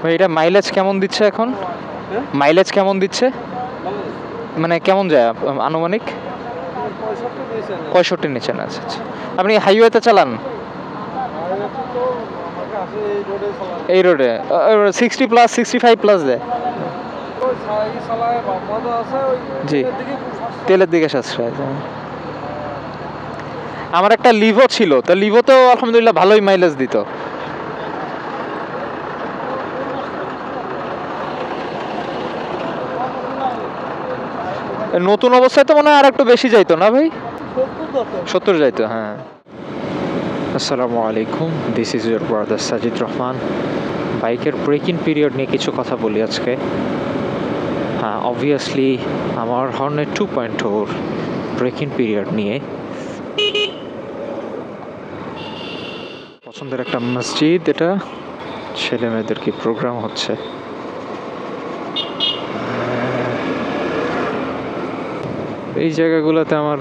ভাই এটা মাইলেজ কেমন দিচ্ছে এখন? মাইলেজ কেমন দিচ্ছে? মানে কেমন যায় আনুমানিক? 65 নিচে না? আচ্ছা আচ্ছা। আপনি হাইওয়েতে চালান? এই রোডে 60+, 65+ দেয়। জি, তেলের দিকে সাশ্রয়। আমার একটা লিভো ছিল, তো লিভোতেও আলহামদুলিল্লাহ ভালোই মাইলেজ দিত। নতুন অবস্থায় তো মনে হয় আর একটু বেশি যাইতো না ভাই? 70 যাইতো, হ্যাঁ। আসসালামু আলাইকুম, this is your brother Sajid Rahman. বাইকের ব্রেক-ইন পিরিয়ড নিয়ে কিছু কথা বলি আজকে। হ্যাঁ, অবভিয়াসলি আমার হর্নেট 2.0 ব্রেক-ইন পিরিয়ড নিয়ে। পছন্দের একটা মসজিদ, এটা ছেলে মেয়েদের কি প্রোগ্রাম হচ্ছে। এই জায়গাগুলোতে আমার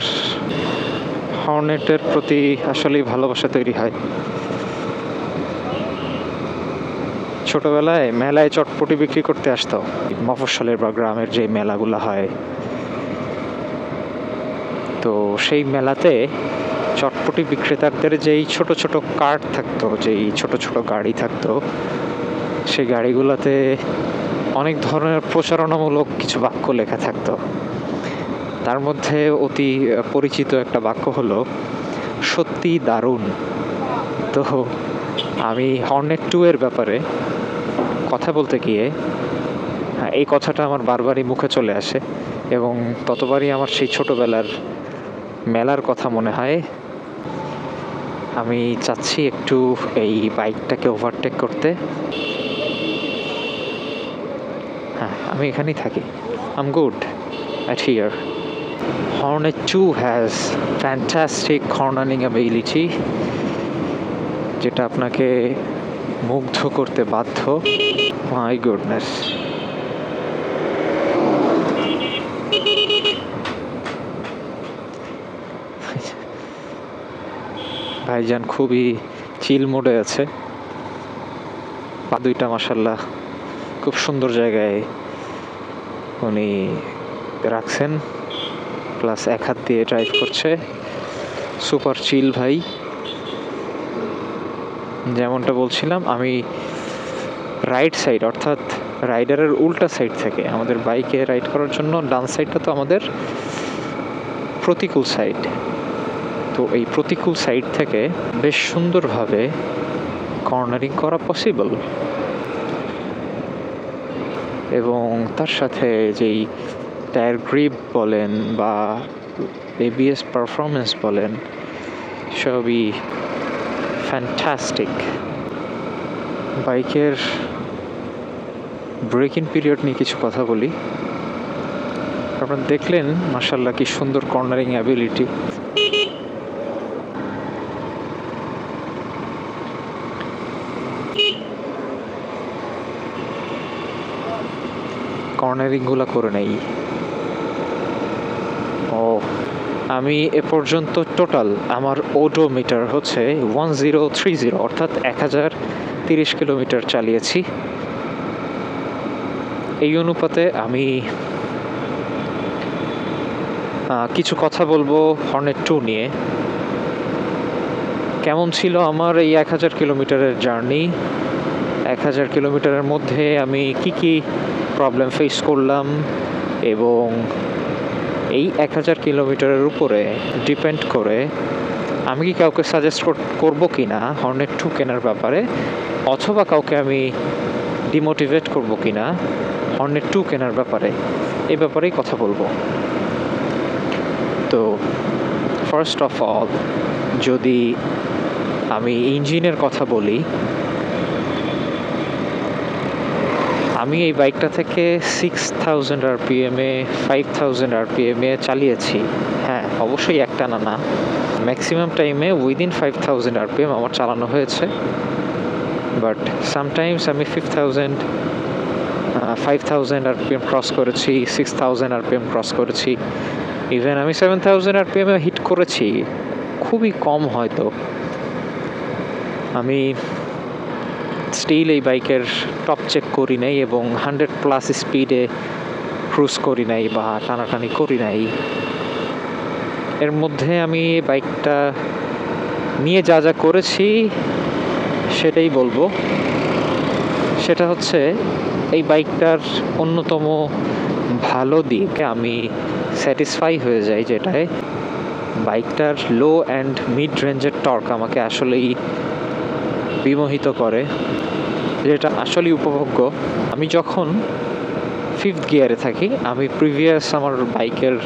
হর্নেটের প্রতি আসলেই ভালোবাসা তৈরি হয়। ছোটবেলায় মেলায় চটপটি বিক্রি করতে আসতো, মফস্বলের বা গ্রামের যে মেলাগুলো হয়, তো সেই মেলাতে চটপটি বিক্রেতাদের যেই ছোট ছোট কার্ট থাকতো, যেই ছোট ছোট গাড়ি থাকতো, সেই গাড়িগুলোতে অনেক ধরনের প্রচারণামূলক কিছু বাক্য লেখা থাকতো। তার মধ্যে অতি পরিচিত একটা বাক্য হলো সত্যি দারুণ। তো আমি হর্নেট 2 এর ব্যাপারে কথা বলতে গিয়ে এই কথাটা আমার বারবারই মুখে চলে আসে, এবং ততবারই আমার সেই ছোটবেলার মেলার কথা মনে হয়। আমি চাচ্ছি একটু এই বাইকটাকে ওভারটেক করতে। হ্যাঁ, আমি এখানেই থাকি। I am good at here. Hornet 2 has fantastic cornering ability, যেটা আপনাকে মুগ্ধ করতে বাধ্য। My goodness. ভাইজান খুবই চিল মোডে আছে। পা দুইটা মাশাআল্লাহ খুব সুন্দর জায়গায় উনি রাখছেন, প্লাস এক হাত দিয়ে ড্রাইভ করছে। সুপার চিল ভাই। যেমনটা বলছিলাম, আমি রাইট সাইড, অর্থাৎ রাইডারের উল্টা সাইড থেকে, আমাদের বাইকে রাইড করার জন্য ডান সাইডটা তো আমাদের প্রতিকূল সাইড, তো এই প্রতিকূল সাইড থেকে বেশ সুন্দরভাবে কর্নারিং করা পসিবল। এবং তার সাথে যেই টায়ার গ্রিপ বলেন বা এবিএস পারফরমেন্স বলেন, সবই ফ্যান্টাস্টিক। বাইকের ব্রেক ইন পিরিয়ড নিয়ে কিছু কথা বলি। আপনারা দেখলেন মাশাআল্লাহ কি সুন্দর কর্নারিং অ্যাবিলিটি। কর্নারিংগুলো করে নেই। ও, আমি এ পর্যন্ত টোটাল আমার ওডোমিটার হচ্ছে 1030, অর্থাৎ 1030 কিলোমিটার চালিয়েছি। এই অনুপাতে আমি কিছু কথা বলবো হর্নেট 2 নিয়ে। কেমন ছিল আমার এই 1000 কিলোমিটারের জার্নি? 1000 কিলোমিটারের মধ্যে আমি কি প্রবলেম ফেস করলাম, এবং এই 1000 কিলোমিটারের উপরে ডিপেন্ড করে আমি কি কাউকে সাজেস্ট করবো কি না হর্নেট 2 কেনার ব্যাপারে, অথবা কাউকে আমি ডিমোটিভেট করবো কি না হর্নেট 2 কেনার ব্যাপারে, এই ব্যাপারেই কথা বলবো। তো ফার্স্ট অফ অল, যদি আমি ইঞ্জিনের কথা বলি, আমি এই বাইকটা থেকে 6000 আরপিএমে 5000 আরপিএমে চালিয়েছি। হ্যাঁ, অবশ্যই একটা না, ম্যাক্সিমাম টাইমে উইদিন 5000 আরপিএম আমার চালানো হয়েছে। বাট সামটাইমস আমি 5000 আরপিএম ক্রস করেছি, 6000 আরপিএম ক্রস করেছি, ইভেন আমি 7000 আরপিএমে হিট করেছি, খুবই কম হয়তো। আমি স্টিল এই বাইকের টপ চেক করি নাই এবং 100+ স্পিডে ক্রুজ করি নাই বা টানাটানি করি নাই। এর মধ্যে আমি বাইকটা নিয়ে যা যা করেছি সেটাই বলবো। সেটা হচ্ছে এই বাইকটার অন্যতম ভালো দিক, আমি স্যাটিসফাই হয়ে যাই যেটায়, বাইকটার লো অ্যান্ড মিড রেঞ্জের টর্ক আমাকে আসলেই বিমোহিত করে, যেটা আসলেই উপভোগ্য। আমি যখন 5th গিয়ারে থাকি, আমি প্রিভিয়াস আমার বাইকের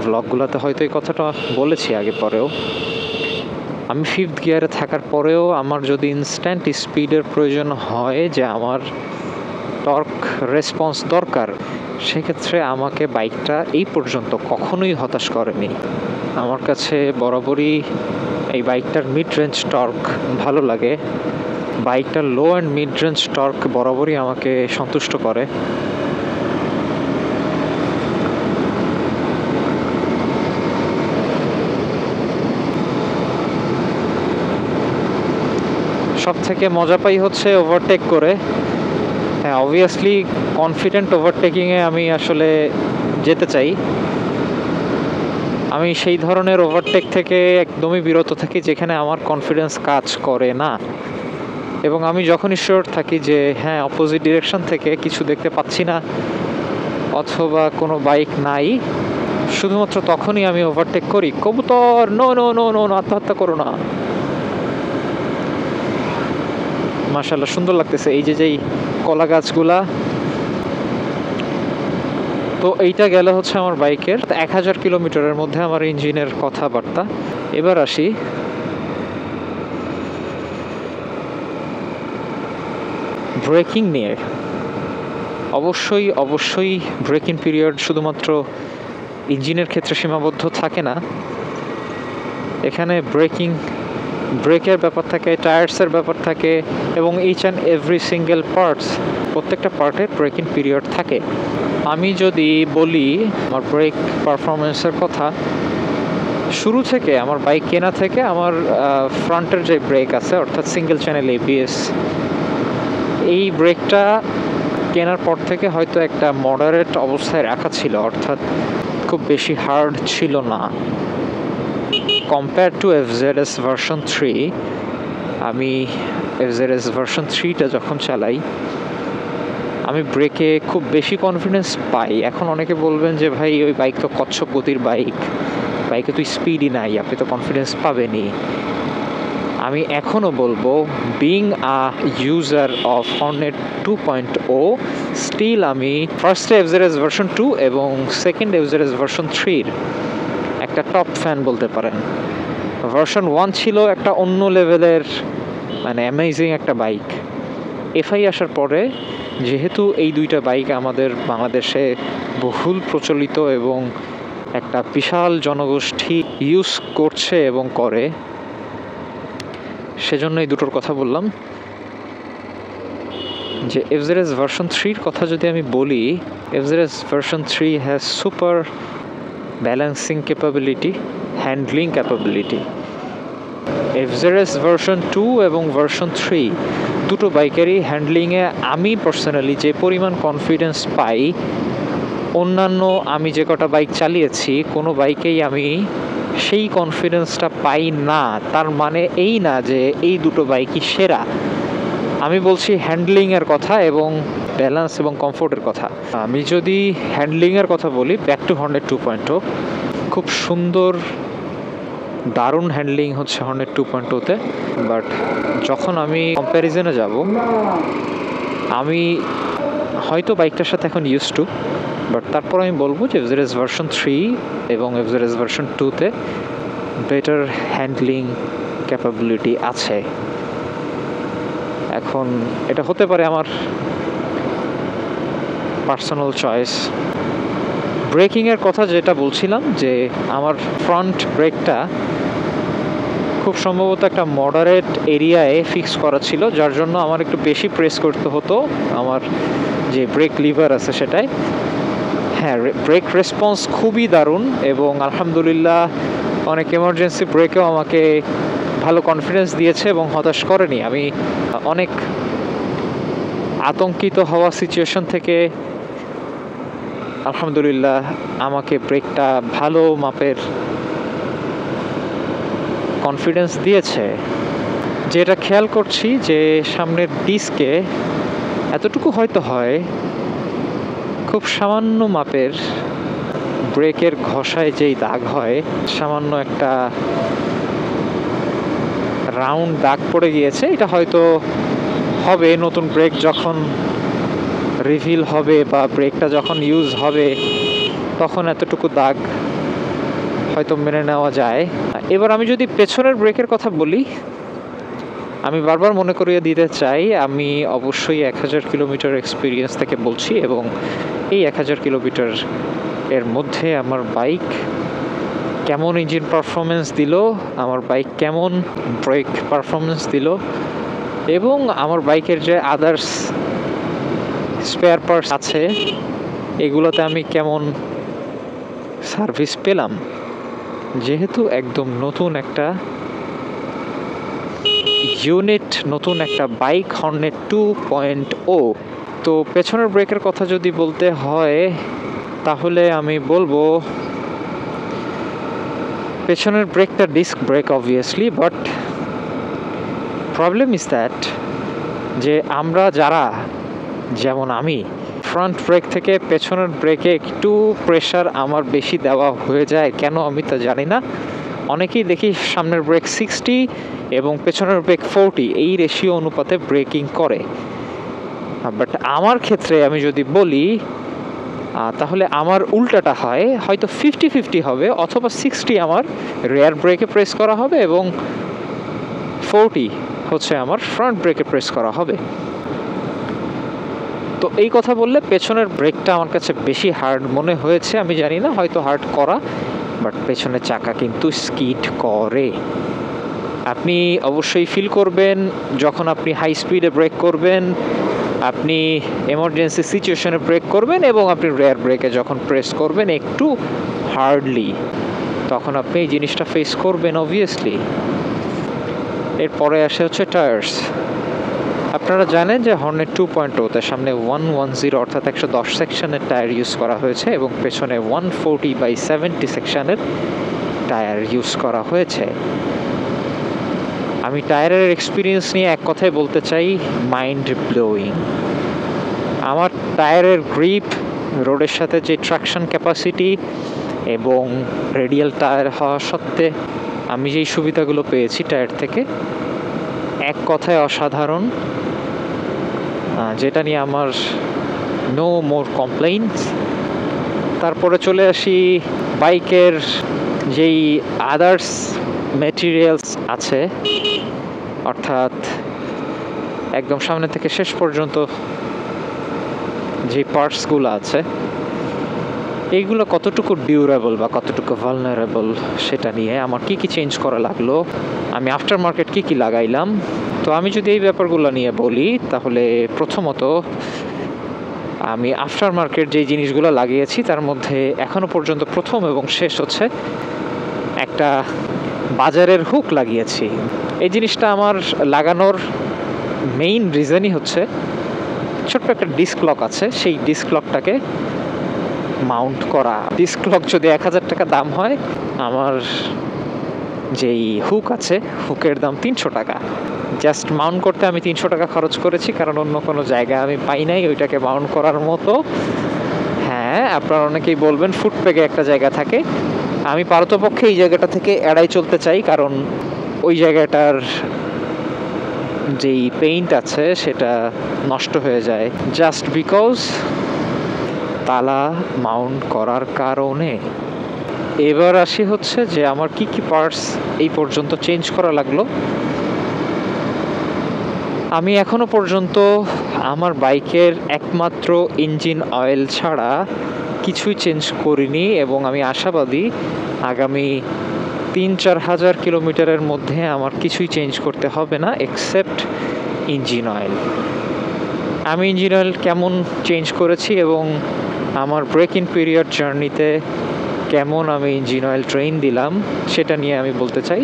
ব্লগগুলোতে হয়তো এই কথাটা বলেছি আগে পরেও, আমি 5th গিয়ারে থাকার পরেও আমার যদি ইনস্ট্যান্ট স্পিডের প্রয়োজন হয়, যে আমার টর্ক রেসপন্স দরকার, সেক্ষেত্রে আমাকে বাইকটা এই পর্যন্ত কখনোই হতাশ করেনি। আমার কাছে বরাবরই এই বাইকটার মিড রেঞ্জ টর্ক ভালো লাগে। বাইকটার low and mid range torque বরাবরই আমাকে সন্তুষ্ট করে। সব থেকে মজা পাই হচ্ছে ওভারটেক করে। হ্যাঁ, অবভিয়াসলি কনফিডেন্ট ওভারটেকিংয়ে আমি আসলে যেতে চাই। আমি সেই ধরনের ওভারটেক থেকে একদমই বিরত থাকি যেখানে আমার কনফিডেন্স কাজ করে না, এবং আমি যখনই শিওর থাকি যে হ্যাঁ, অপোজিট ডিরেকশন থেকে কিছু দেখতে পাচ্ছি না অথবা কোনো বাইক নাই, শুধুমাত্র তখনই আমি ওভারটেক করি। কবুতর, নো নো নো নো, আত্মহত্যা করো না। মাশাআল্লাহ, সুন্দর লাগতেছে এই যে যেই কলা গাছগুলা। তো এইটা গেল হচ্ছে আমার বাইকের 1000 কিলোমিটারের মধ্যে আমার ইঞ্জিনের কথাবার্তা। এবার আসি ব্রেকিং নিয়ে। অবশ্যই ব্রেকিং পিরিয়ড শুধুমাত্র ইঞ্জিনের ক্ষেত্রে সীমাবদ্ধ থাকে না। এখানে ব্রেকের ব্যাপার থাকে, টায়ার্সের ব্যাপার থাকে, এবং ইচ অ্যান্ড এভরি সিঙ্গেল প্রত্যেকটা পার্টের ব্রেকিং পিরিয়ড থাকে। আমি যদি বলি আমার ব্রেক পারফরমেন্সের কথা, শুরু থেকে আমার বাইক কেনা থেকে আমার ফ্রন্টের যে ব্রেক আছে, অর্থাৎ সিঙ্গেল চ্যানেল ABS, এই ব্রেকটা কেনার পর থেকে হয়তো একটা মডারেট অবস্থায় রাখা ছিল, অর্থাৎ খুব বেশি হার্ড ছিল না। কম্পেয়ার টু FZS ভার্সন 3, আমি FZS ভার্সন 3টা যখন চালাই, আমি ব্রেকে খুব বেশি কনফিডেন্স পাই। এখন অনেকে বলবেন যে ভাই, ওই বাইক তো কচ্ছপ গতির বাইকে তো স্পিডই নাই, আপনি তো কনফিডেন্স পাবেনই। আমি এখনও বলবো, being a user of Hornet 2.0, still আমি ফার্স্টে FZS ভার্সন 2 এবং সেকেন্ড FZS ভার্সন 3-র একটা টপ ফ্যান বলতে পারেন। ভার্সন 1 ছিল একটা অন্য লেভেলের, মানে অ্যামেজিং একটা বাইক। FI আসার পরে, যেহেতু এই দুইটা বাইক আমাদের বাংলাদেশে বহুল প্রচলিত এবং একটা বিশাল জনগোষ্ঠী ইউজ করছে এবং করে, সেজন্য এই দুটোর কথা বললাম। যে FZS ভার্সন 3-র কথা যদি আমি বলি, FZS version 3 has super balancing capability, handling capability. FZS version 2 এবং ভার্সন 3 দুটো বাইকেরই হ্যান্ডলিংয়ে আমি পার্সোনালি যে পরিমাণ কনফিডেন্স পাই, অন্যান্য আমি যে কটা বাইক চালিয়েছি কোনো বাইকেই আমি সেই কনফিডেন্সটা পাই না। তার মানে এই না যে এই দুটো বাইকই সেরা, আমি বলছি হ্যান্ডলিংয়ের কথা এবং ব্যালেন্স এবং কমফোর্টের কথা। আমি যদি হ্যান্ডলিংয়ের কথা বলি, ব্যাক টু হর্নেট 2.0, খুব সুন্দর দারুণ হ্যান্ডলিং হচ্ছে হর্নেট 2.0-তে। বাট যখন আমি কম্প্যারিজনে যাব, আমি হয়তো বাইকটার সাথে এখন ইউজ টু, বাট তারপর আমি বলবো যে FZS ভার্সন 3 এবং FZS ভার্সন 2-তে বেটার হ্যান্ডলিং ক্যাপাবিলিটি আছে। এখন এটা হতে পারে আমার পার্সোনাল চয়েস। ব্রেকিংয়ের কথা যেটা বলছিলাম, যে আমার ফ্রন্ট ব্রেকটা খুব সম্ভবত একটা মডারেট এরিয়ায় ফিক্স করা ছিল, যার জন্য আমার একটু বেশি প্রেস করতে হতো আমার যে ব্রেক লিভার আছে সেটাই। হ্যাঁ, ব্রেক রেসপন্স খুবই দারুণ, এবং আলহামদুলিল্লাহ অনেক এমার্জেন্সি ব্রেকেও আমাকে ভালো কনফিডেন্স দিয়েছে এবং হতাশ করেনি। আমি অনেক আতঙ্কিত হওয়া সিচুয়েশন থেকে আলহামদুলিল্লাহ আমাকে ব্রেকটা ভালো মাপের কনফিডেন্স দিয়েছে। যেটা খেয়াল করছি যে সামনের ডিস্কে এতটুকু হয়তো হয়, খুব সামান্য মাপের ব্রেকের ঘষায় যেই দাগ হয়, সামান্য একটা রাউন্ড দাগ পড়ে গিয়েছে। এটা হয়তো হবে নতুন ব্রেক যখন রিভিল হবে বা ব্রেকটা যখন ইউজ হবে, তখন এতটুকু দাগ হয়তো মেনে নেওয়া যায়। এবার আমি যদি পেছনের ব্রেকের কথা বলি, আমি বারবার মনে করিয়ে দিতে চাই আমি অবশ্যই 1000 কিলোমিটার এক্সপিরিয়েন্স থেকে বলছি, এবং এই 1000 কিলোমিটার এর মধ্যে আমার বাইক কেমন ইঞ্জিন পারফরমেন্স দিল, আমার বাইক কেমন ব্রেক পারফরমেন্স দিল, এবং আমার বাইকের যে আদার্স স্পেয়ার পার্টস আছে এগুলোতে আমি কেমন সার্ভিস পেলাম। যেহেতু একদম নতুন একটা ইউনিট, নতুন একটা বাইক হর্নেট 2.0, তো পেছনের ব্রেকের কথা যদি বলতে হয় তাহলে আমি বলবো পেছনের ব্রেকটা disc brake obviously, but problem is that যে আমরা যারা, যেমন আমি, ফ্রন্ট ব্রেক থেকে পেছনের ব্রেকে একটু প্রেশার আমার বেশি দেওয়া হয়ে যায়, কেন আমি তা জানি না। অনেকেই দেখি সামনের ব্রেক 60 এবং পেছনের ব্রেক 40 এই রেশিও অনুপাতে ব্রেকিং করে, বাট আমার ক্ষেত্রে আমি যদি বলি তাহলে আমার উল্টাটা হয়, হয়তো 50-50 হবে, অথবা 60 আমার রেয়ার ব্রেকে প্রেস করা হবে এবং 40 হচ্ছে আমার ফ্রন্ট ব্রেকে প্রেস করা হবে। তো এই কথা বললে পেছনের ব্রেকটা আমার কাছে বেশি হার্ড মনে হয়েছে। আমি জানি না, হয়তো হার্ড করা, বাট পেছনের চাকা কিন্তু স্কিড করে। আপনি অবশ্যই ফিল করবেন যখন আপনি হাই স্পিডে ব্রেক করবেন, আপনি এমার্জেন্সি সিচুয়েশনে ব্রেক করবেন, এবং আপনি রেয়ার ব্রেকে যখন প্রেস করবেন একটু হার্ডলি, তখন আপনি এই জিনিসটা ফেস করবেন অবভিয়াসলি। এরপরে আসে হচ্ছে টায়ার্স। আপনারা জানেন যে হর্নেট 2.0 সামনে 110 অর্থাৎ 110 সেকশনের টায়ার ইউজ করা হয়েছে এবং পেছনে 140/70 সেকশনের টায়ার ইউজ করা হয়েছে। আমি টায়ারের এক্সপিরিয়েন্স নিয়ে এক কথায় বলতে চাই, মাইন্ড ব্লোয়িং। আমার টায়ারের গ্রিপ, রোডের সাথে যে ট্রাকশন ক্যাপাসিটি এবং রেডিয়াল টায়ার হওয়া সত্ত্বে আমি যেই সুবিধাগুলো পেয়েছি টায়ার থেকে, এক কথায় অসাধারণ, যেটা নিয়ে আমার নো মোর কমপ্লেইনস। তারপরে চলে আসি বাইকের যেই আদার্স ম্যাটেরিয়ালস আছে, অর্থাৎ একদম সামনে থেকে শেষ পর্যন্ত যে পার্টসগুলো আছে এইগুলো কতটুকু ডিউরেবল বা কতটুকু ভালনারেবল, সেটা নিয়ে আমার কি কি চেঞ্জ করা লাগলো, আমি আফটার মার্কেট কি কি লাগাইলাম। তো আমি যদি এই ব্যাপারগুলো নিয়ে বলি তাহলে প্রথমত আমি আফটার মার্কেট যেই জিনিসগুলো লাগিয়েছি তার মধ্যে এখনো পর্যন্ত প্রথম এবং শেষ হচ্ছে একটা বাজারের হুক লাগিয়েছি। এই জিনিসটা আমার লাগানোর মেইন রিজনই হচ্ছে ছোট্ট একটা ডিস্ক লক আছে, সেই ডিস্ক লকটাকে মাউন্ট করা। ডিস্ক লক যদি 1000 টাকা দাম হয়, আমার যেই হুক আছে হুকের দাম 300 টাকা। জাস্ট মাউন্ট করতে আমি 300 টাকা খরচ করেছি, কারণ অন্য কোনো জায়গায় আমি পাই নাই ওইটাকে মাউন্ট করার মতো। হ্যাঁ, আপনারা অনেকেই বলবেন ফুটপেকে একটা জায়গা থাকে, আমি পারতপক্ষে এই জায়গাটা থেকে এড়াই চলতে চাই, কারণ ওই জায়গাটার যেই পেইন্ট আছে সেটা নষ্ট হয়ে যায় জাস্ট বিকজ তালা মাউন্ট করার কারণে। এবার আসি হচ্ছে যে আমার কি কি পার্টস এই পর্যন্ত চেঞ্জ করা লাগলো। আমি এখনো পর্যন্ত আমার বাইকের একমাত্র ইঞ্জিন অয়েল ছাড়া কিছুই চেঞ্জ করিনি, এবং আমি আশাবাদী আগামী 3-4 হাজার কিলোমিটারের মধ্যে আমার কিছুই চেঞ্জ করতে হবে না এক্সেপ্ট ইঞ্জিন অয়েল। আমি ইঞ্জিন অয়েল কেমন চেঞ্জ করেছি এবং আমার ব্রেক ইন পিরিয়ড জার্নিতে কেমন আমি ইঞ্জিন অয়েল ড্রেন দিলাম সেটা নিয়ে আমি বলতে চাই।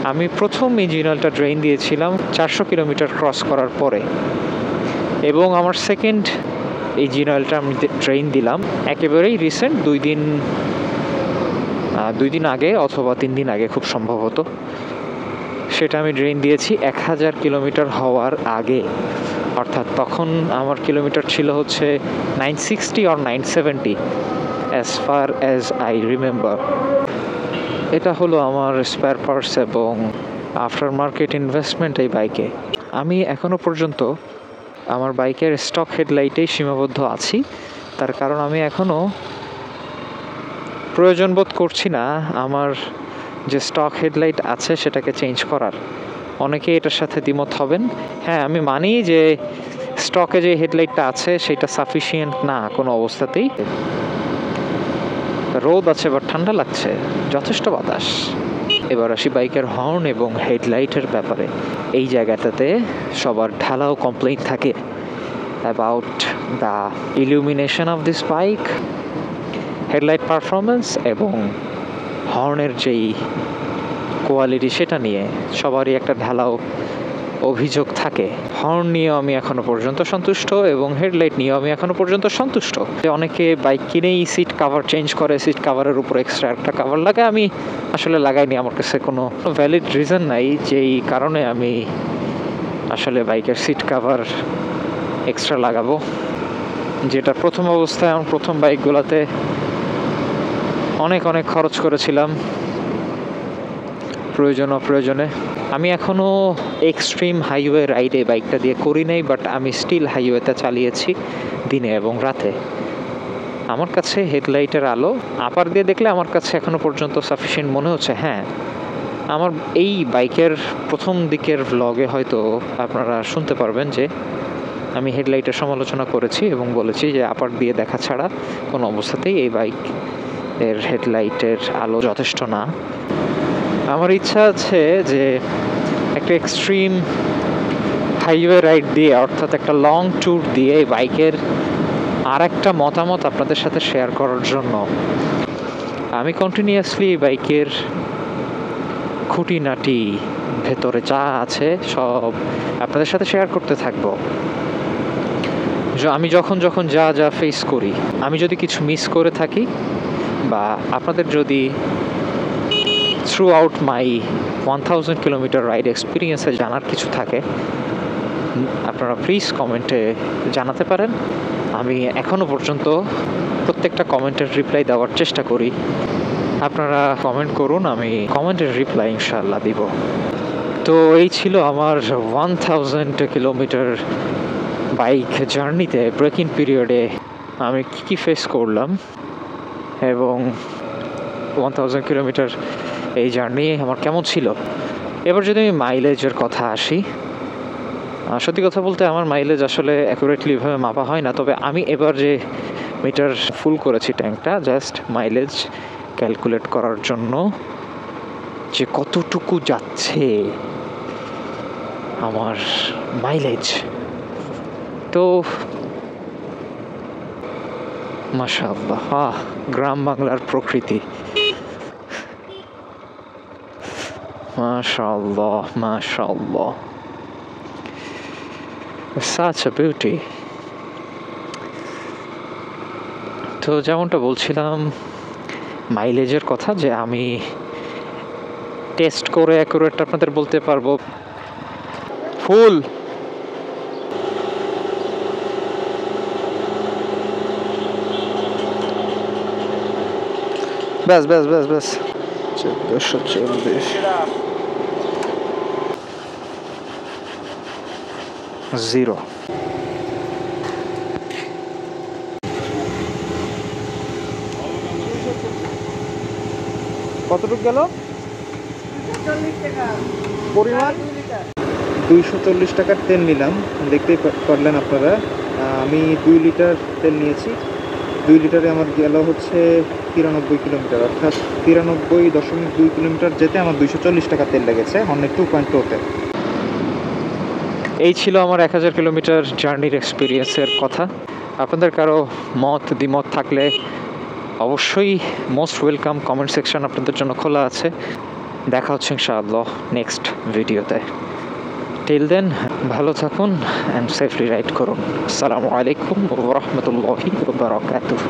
আমি প্রথম ইঞ্জিন অয়েলটা ড্রেন দিয়েছিলাম 400 কিলোমিটার ক্রস করার পরে। এবং আমার সেকেন্ড ইঞ্জিন অয়েলটা আমি ড্রেন দিলাম একেবারেই রিসেন্ট, 2 দিন আগে অথবা 3 দিন আগে খুব সম্ভবত। সেটা আমি ড্রেন দিয়েছি 1000 কিলোমিটার হওয়ার আগে, অর্থাৎ তখন আমার কিলোমিটার ছিল হচ্ছে 960 or 970 as far as I remember. এটা হলো আমার স্পেয়ার পার্টস এবং আফটার মার্কেট ইনভেস্টমেন্ট এই বাইকে। আমি এখনও পর্যন্ত আমার বাইকের স্টক হেডলাইটেই সীমাবদ্ধ আছি, তার কারণ আমি এখনও প্রয়োজন বোধ করছি না আমার যে স্টক হেডলাইট আছে সেটাকে চেঞ্জ করার। অনেকে এটার সাথে দ্বিমত হবেন। হ্যাঁ, আমি মানি যে স্টকে যে হেডলাইটটা আছে সেটা সাফিসিয়েন্ট না কোনো অবস্থাতেই। রোদ আছে বা ঠান্ডা লাগছে, যথেষ্ট বাতাস। এবার আসি বাইকের হর্ন এবং হেডলাইটের ব্যাপারে। এই জায়গাটাতে সবার ঢালাও কমপ্লেইন থাকে about the illumination of this bike, headlight performance এবং হর্নের যেই কোয়ালিটি সেটা নিয়ে সবারই একটা ঢালাও অভিযোগ থাকে। হর্ন নিয়েও আমি এখনো পর্যন্ত সন্তুষ্ট এবং হেডলাইট নিয়েও আমি এখনো পর্যন্ত সন্তুষ্ট। যে অনেকে বাইক কিনেই সিট কাভার চেঞ্জ করে, সিট কাভারের উপর এক্সট্রা একটা কাভার লাগায়, আমি আসলে লাগাইনি। আমার কাছে কোনো ভ্যালিড রিজন নাই যেই কারণে আমি আসলে বাইকের সিট কাভার এক্সট্রা লাগাবো, যেটা প্রথম অবস্থায় আমার প্রথম বাইকগুলোতে অনেক খরচ করেছিলাম প্রয়োজনে। আমি এখনও এক্সট্রিম হাইওয়ে রাইডে বাইকটা দিয়ে করি নাই, বাট আমি স্টিল হাইওয়েতে চালিয়েছি দিনে এবং রাতে। আমার কাছে হেডলাইটের আলো আপার দিয়ে দেখলে আমার কাছে এখনও পর্যন্ত সাফিসিয়েন্ট মনে হচ্ছে। হ্যাঁ, আমার এই বাইকের প্রথম দিকের ভ্লগে হয়তো আপনারা শুনতে পারবেন যে আমি হেডলাইটের সমালোচনা করেছি এবং বলেছি যে আপার দিয়ে দেখা ছাড়া কোনো অবস্থাতেই এই বাইক এর হেডলাইটের আলো যথেষ্ট না। আমার ইচ্ছা আছে যে একটা এক্সট্রিম হাইওয়ে রাইড দিয়ে, অর্থাৎ একটা লং ট্যুর দিয়ে বাইকের আর একটা মতামত আপনাদের সাথে শেয়ার করার জন্য। আমি কন্টিনিউয়াসলি বাইকের খুঁটিনাটি ভেতরে যা আছে সব আপনাদের সাথে শেয়ার করতে থাকবো। আমি যখন যা ফেস করি, আমি যদি কিছু মিস করে থাকি বা আপনাদের যদি throughout my 1000 kilometre ride এক্সপিরিয়েন্সে জানার কিছু থাকে, আপনারা প্লিজ কমেন্টে জানাতে পারেন। আমি এখনও পর্যন্ত প্রত্যেকটা কমেন্টের রিপ্লাই দেওয়ার চেষ্টা করি। আপনারা কমেন্ট করুন, আমি কমেন্টের রিপ্লাই ইনশাআল্লাহ দিব। তো এই ছিল আমার 1000 কিলোমিটার বাইক জার্নিতে ব্রেক ইন পিরিয়ডে আমি কী ফেস করলাম এবং 1000 কিলোমিটার এই জার্নি আমার কেমন ছিল। এবার যদি আমি মাইলেজের কথা আসি, সত্যি কথা বলতে আমার মাইলেজ আসলে অ্যাকুরেটলি এভাবে মাপা হয় না, তবে আমি এবার যে মিটার ফুল করেছি ট্যাঙ্কটা জাস্ট মাইলেজ ক্যালকুলেট করার জন্য যে কতটুকু যাচ্ছে আমার মাইলেজ। তো মাশাআল্লাহ, গ্রাম বাংলার প্রকৃতি, মাশাআল্লাহ, such a beauty। তো যেমনটা বলছিলাম মাইলেজের কথা, যে আমি টেস্ট করে অ্যাকুরেট আপনাদের বলতে পারবো। ফুল ব্যাস 1440 জিরো। কতটুকু গেল পরিমাণ? 240 টাকার তেল নিলাম, দেখতেই পারলেন আপনারা। আমি 2 লিটার তেল নিয়েছি। 2 লিটারে আমার গেল হচ্ছে 93 কিলোমিটার, অর্থাৎ 93.2 কিলোমিটার যেতে আমার 240 টাকা তেল লেগেছে হর্নের 2.2-তে। এই ছিল আমার 1000 কিলোমিটার জার্নির এক্সপিরিয়েন্সের কথা। আপনাদের কারো দ্বিমত থাকলে অবশ্যই মোস্ট ওয়েলকাম, কমেন্ট সেকশন আপনাদের জন্য খোলা আছে। দেখা হচ্ছে ইনশাআল্লাহ নেক্সট ভিডিওতে। টিল দেন ভালো থাকুন অ্যান্ড সেফলি রাইড করুন। আসসালামু আলাইকুম ওয়া রাহমাতুল্লাহি ওয়া বারাকাতুহু।